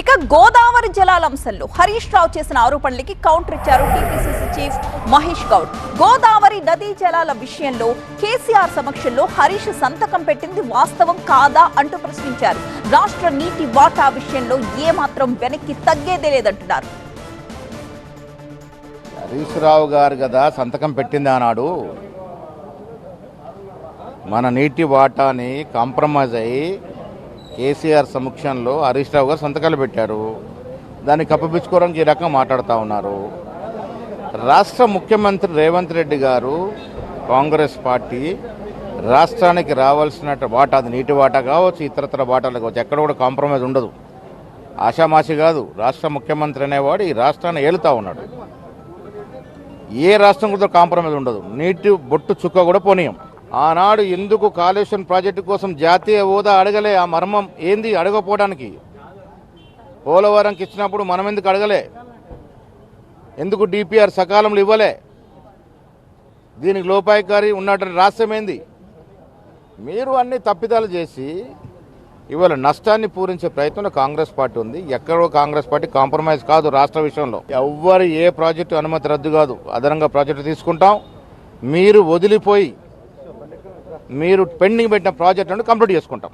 ఇక గోదావరి జలాల అంశంలో హరీష్ రావు చేసిన ఆరోపణలకి కౌంటర్ ఇచ్చారు టీపీసీసీ చీఫ్ మహేష్ గౌడ్. గోదావరి నదీ జలాల విషయంలో కేసీఆర్ సమక్షంలో హరీష్ సంతకం పెట్టింది వాస్తవం కాదా అంటూ ప్రశ్నించారు. రాష్ట్ర నీటి వాటా విషయంలో ఏమాత్రం వెనక్కి తగ్గేదే లేదంటున్నారు. హరీష్ రావు గారు కదా సంతకం పెట్టింది అన్నాడు. మన నీటి వాటాని కాంప్రమైజ్ అయ్యి కేసీఆర్ సమక్షంలో హరీష్ రావు గారు సంతకాలు పెట్టారు. దాన్ని కప్పిపుచ్చుకోవడానికి ఈ రకంగా మాట్లాడుతూ ఉన్నారు. రాష్ట్ర ముఖ్యమంత్రి రేవంత్ రెడ్డి గారు కాంగ్రెస్ పార్టీ రాష్ట్రానికి రావాల్సిన వాటా, అది నీటి వాటా కావచ్చు, ఇతరతర వాటాలు కావచ్చు, ఎక్కడ కూడా కాంప్రమైజ్ ఉండదు. ఆషామాషి కాదు. రాష్ట్ర ముఖ్యమంత్రి అనేవాడు ఈ రాష్ట్రాన్ని ఏలుతూ ఉన్నాడు. ఏ రాష్ట్రం కూడా కాంప్రమైజ్ ఉండదు. నీటి బొట్టు చుక్క కూడా పోనీయం. ఆనాడు ఎందుకు కాళేశ్వరం ప్రాజెక్టు కోసం జాతీయ హోదా అడగలే? ఆ మర్మం ఏంది అడగపోవడానికి? పోలవరంకి ఇచ్చినప్పుడు మనం ఎందుకు అడగలే? ఎందుకు డిపిఆర్ సకాలంలో ఇవ్వలే? దీనికి లోపాయికారి ఉన్నటువంటి రాష్ట్రం ఏంది? మీరు అన్ని తప్పిదాలు చేసి ఇవాళ నష్టాన్ని పూరించే ప్రయత్నంలో కాంగ్రెస్ పార్టీ ఉంది. ఎక్కడో కాంగ్రెస్ పార్టీ కాంప్రమైజ్ కాదు. రాష్ట్ర విషయంలో ఎవ్వరు ఏ ప్రాజెక్టు అనుమతి రద్దు కాదు. అదనంగా ప్రాజెక్టు తీసుకుంటాం. మీరు వదిలిపోయి మీరు పెండింగ్ పెట్టిన ప్రాజెక్టులను కంప్లీట్ చేసుకుంటాం.